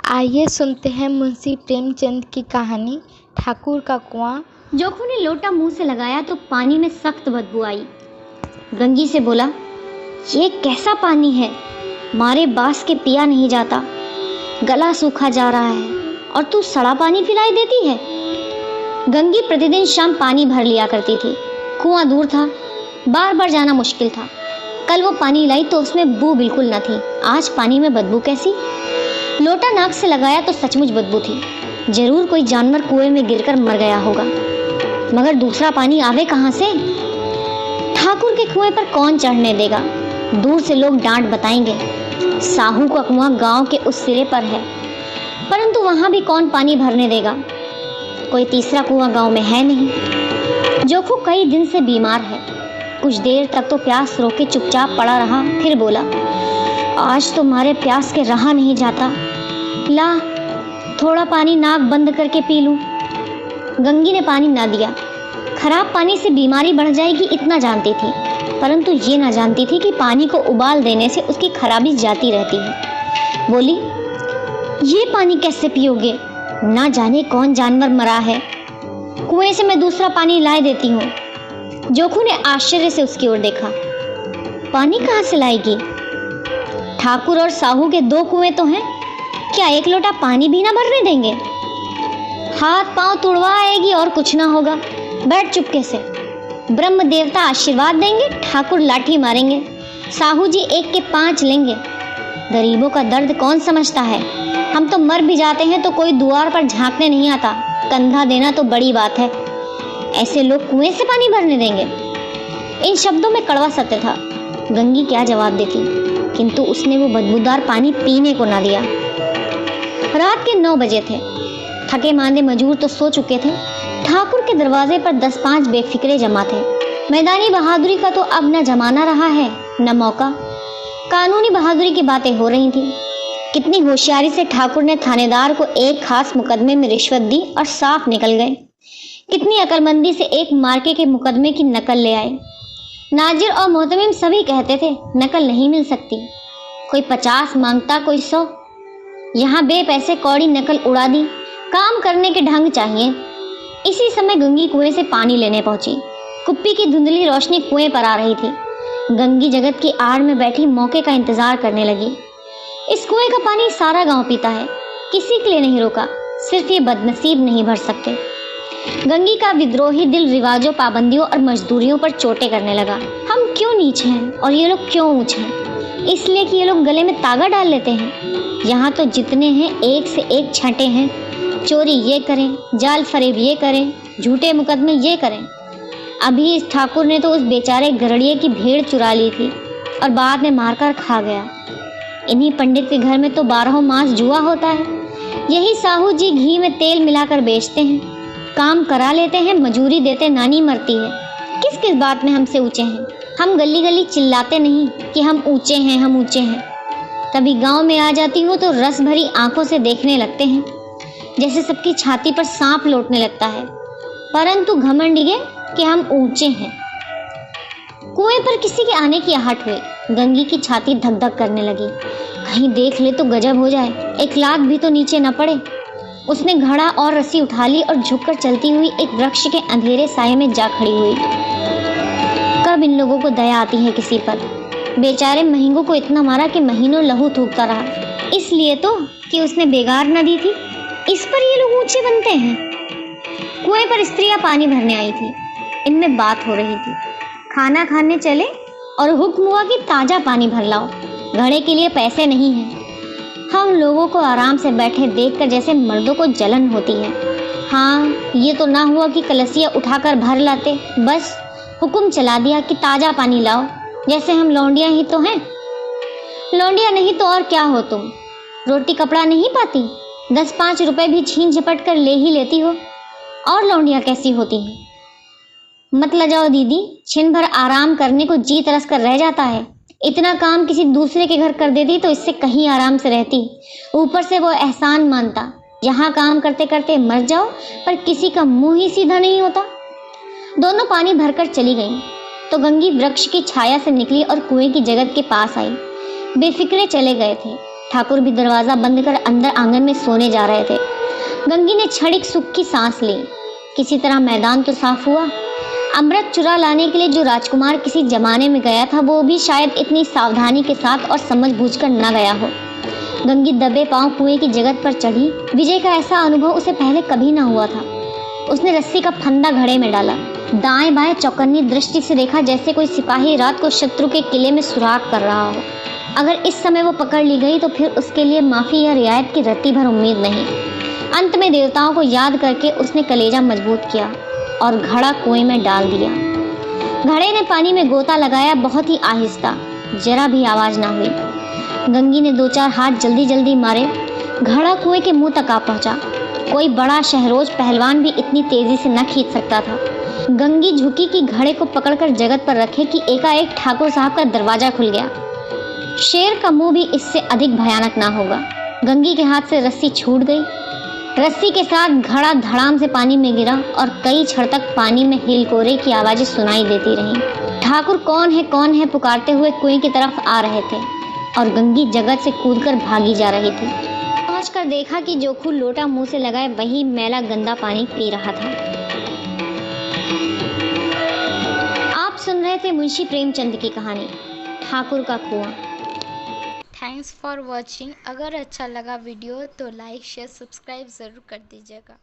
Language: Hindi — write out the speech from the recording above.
आइए सुनते हैं मुंशी प्रेमचंद की कहानी ठाकुर का कुआं। जोखू ने लोटा मुंह से लगाया तो पानी में सख्त बदबू आई। गंगी से बोला, ये कैसा पानी है, मारे बास के पिया नहीं जाता, गला सूखा जा रहा है और तू सड़ा पानी पिलाई देती है। गंगी प्रतिदिन शाम पानी भर लिया करती थी। कुआं दूर था, बार बार जाना मुश्किल था। कल वो पानी लाई तो उसमें बू बिल्कुल न थी, आज पानी में बदबू कैसी। लोटा नाक से लगाया तो सचमुच बदबू थी। जरूर कोई जानवर कुएं में गिरकर मर गया होगा, मगर दूसरा पानी आवे कहाँ से। ठाकुर के कुएं पर कौन चढ़ने देगा। दूर से लोग डांट बताएंगे, साहू का कुआं गांव के उस सिरे पर है, परंतु वहां भी कौन पानी भरने देगा। कोई तीसरा कुआं गांव में है नहीं। जोखू कई दिन से बीमार है। कुछ देर तक तो प्यास रोके चुपचाप पड़ा रहा, फिर बोला, आज तो मारे प्यास के रहा नहीं जाता, ला थोड़ा पानी नाक बंद करके पी लूं। गंगी ने पानी ना दिया। खराब पानी से बीमारी बढ़ जाएगी इतना जानती थी, परंतु ये ना जानती थी कि पानी को उबाल देने से उसकी खराबी जाती रहती है। बोली, ये पानी कैसे पियोगे, ना जाने कौन जानवर मरा है, कुएं से मैं दूसरा पानी लाए देती हूँ। जोखू ने आश्चर्य से उसकी ओर देखा। पानी कहाँ से लाएगी? ठाकुर और साहू के दो कुएं तो हैं, क्या एक लोटा पानी भी ना भरने देंगे? हाथ पांव तुड़वा आएगी और कुछ ना होगा। बैठ चुपके से, ब्रह्म देवता आशीर्वाद देंगे, ठाकुर लाठी मारेंगे, साहू जी एक के 5 लेंगे। गरीबों का दर्द कौन समझता है। हम तो मर भी जाते हैं तो कोई द्वार पर झांकने नहीं आता, कंधा देना तो बड़ी बात है। ऐसे लोग कुएं से पानी भरने देंगे। इन शब्दों में कड़वा सत्य था। गंगी क्या जवाब देती, किंतु उसने वो बदबूदार पानी पीने को ना दिया। रात के 9 बजे थे। थके मांदे मजूर तो सो चुके थे। ठाकुर के दरवाजे पर 10-5 बेफिक्रे जमा थे। मैदानी बहादुरी का तो अब न जमाना रहा है न मौका। कानूनी बहादुरी की बातें हो रही थी। कितनी होशियारी से ठाकुर ने थानेदार को एक खास मुकदमे में रिश्वत दी और साफ निकल गए। कितनी अकलमंदी से एक मार्के के मुकदमे की नकल ले आए। नाजिर और मोहतमिम सभी कहते थे नकल नहीं मिल सकती। कोई 50 मांगता, कोई 100। यहाँ बे पैसे कौड़ी नकल उड़ा दी। काम करने के ढंग चाहिए। इसी समय गंगी कुएं से पानी लेने पहुंची। कुप्पी की धुंधली रोशनी कुएं पर आ रही थी। गंगी जगत की आड़ में बैठी मौके का इंतजार करने लगी। इस कुएं का पानी सारा गांव पीता है, किसी के लिए नहीं रोका, सिर्फ ये बदनसीब नहीं भर सकते। गंगी का विद्रोही दिल रिवाजों, पाबंदियों और मजदूरियों पर चोटें करने लगा। हम क्यों नीचे हैं और ये लोग क्यों ऊंचे हैं? इसलिए कि ये लोग गले में तागा डाल लेते हैं। यहाँ तो जितने हैं एक से एक छंटे हैं। चोरी ये करें, जाल फरेब ये करें, झूठे मुकदमे ये करें। अभी इस ठाकुर ने तो उस बेचारे गरड़िए की भेड़ चुरा ली थी और बाद में मारकर खा गया। इन्हीं पंडित के घर में तो 12 मास जुआ होता है। यही साहू जी घी में तेल मिलाकर बेचते हैं। काम करा लेते हैं, मजूरी देते नानी मरती है। किस किस बात में हमसे ऊंचे हैं। हम गली गली चिल्लाते नहीं कि हम ऊंचे हैं, हम ऊंचे हैं। तभी गांव में आ जाती हूँ तो रस भरी आंखों से देखने लगते हैं, जैसे सबकी छाती पर सांप लौटने लगता है। परंतु घमंड ये कि हम ऊंचे हैं। कुएं पर किसी के आने की आहट हुई। गंगी की छाती धक धक करने लगी। कहीं देख ले तो गजब हो जाए, एक लात भी तो नीचे न पड़े। उसने घड़ा और रस्सी उठा ली और झुककर चलती हुई एक वृक्ष के अंधेरे साये में जा खड़ी हुई। कब इन लोगों को दया आती है किसी पर। बेचारे महंगों को इतना मारा कि महीनों लहू थूकता रहा, इसलिए तो कि उसने बेगार न दी थी। इस पर ये लोग ऊंचे बनते हैं। कुएं पर स्त्रियां पानी भरने आई थी। इनमें बात हो रही थी। खाना खाने चले और हुक्म हुआ कि ताजा पानी भर लाओ, घड़े के लिए पैसे नहीं हैं। हम लोगों को आराम से बैठे देखकर जैसे मर्दों को जलन होती है। हाँ, ये तो ना हुआ कि कलसिया उठाकर भर लाते, बस हुक्म चला दिया कि ताजा पानी लाओ, जैसे हम लौंडिया ही तो हैं। लौंडिया नहीं तो और क्या हो तुम। रोटी कपड़ा नहीं पाती, 10-5 रुपए भी छीन झपट कर ले ही लेती हो। और लौंडिया कैसी होती हैं? मत लजाओ दीदी, छिन भर आराम करने को जी तरस कर रह जाता है। इतना काम किसी दूसरे के घर कर देती तो इससे कहीं आराम से रहती। ऊपर से वो एहसान मानता, यहाँ काम करते करते मर जाओ, पर किसी का मुंह ही सीधा नहीं होता। दोनों पानी भरकर चली गईं तो गंगी वृक्ष की छाया से निकली और कुएं की जगत के पास आई। बेफिक्रे चले गए थे। ठाकुर भी दरवाज़ा बंद कर अंदर आंगन में सोने जा रहे थे। गंगी ने क्षणिक सुख की सांस ली। किसी तरह मैदान तो साफ हुआ। अमृत चुरा लाने के लिए जो राजकुमार किसी जमाने में गया था, वो भी शायद इतनी सावधानी के साथ और समझ बूझकर न गया हो। गंगी दबे पांव कुएं की जगत पर चढ़ी। विजय का ऐसा अनुभव उसे पहले कभी ना हुआ था। उसने रस्सी का फंदा घड़े में डाला, दाएं बाएं चौकन्नी दृष्टि से देखा, जैसे कोई सिपाही रात को शत्रु के किले में सुराग कर रहा हो। अगर इस समय वो पकड़ ली गई तो फिर उसके लिए माफ़ी या रियायत की रत्ती भर उम्मीद नहीं। अंत में देवताओं को याद करके उसने कलेजा मजबूत किया और घड़ा कुएं में डाल दिया। घड़े ने पानी में गोता लगाया, बहुत ही आहिस्ता, जरा भी आवाज़ ना हुई। गंगी ने 2-4 हाथ जल्दी जल्दी मारे। घड़ा कुएं के मुंह तक आ पहुंचा। कोई बड़ा शहरोज पहलवान भी इतनी तेजी से न खींच सकता था। गंगी झुकी कि घड़े को पकड़कर जगत पर रखे कि एकाएक ठाकुर साहब का दरवाजा खुल गया। शेर का मुंह भी इससे अधिक भयानक ना होगा। गंगी के हाथ से रस्सी छूट गई। रस्सी के साथ घड़ा धड़ाम से पानी में गिरा और कई क्षण तक पानी में हिलकोरे की आवाज़ें सुनाई देती रहीं। ठाकुर कौन है पुकारते हुए कुएं की तरफ आ रहे थे और गंगी जगत से कूदकर भागी जा रही थी। पहुंचकर देखा कि जोखू लोटा मुंह से लगाए वही मैला गंदा पानी पी रहा था। आप सुन रहे थे मुंशी प्रेमचंद की कहानी ठाकुर का कुआं। Thanks for watching. अगर अच्छा लगा वीडियो तो लाइक शेयर सब्सक्राइब ज़रूर कर दीजिएगा।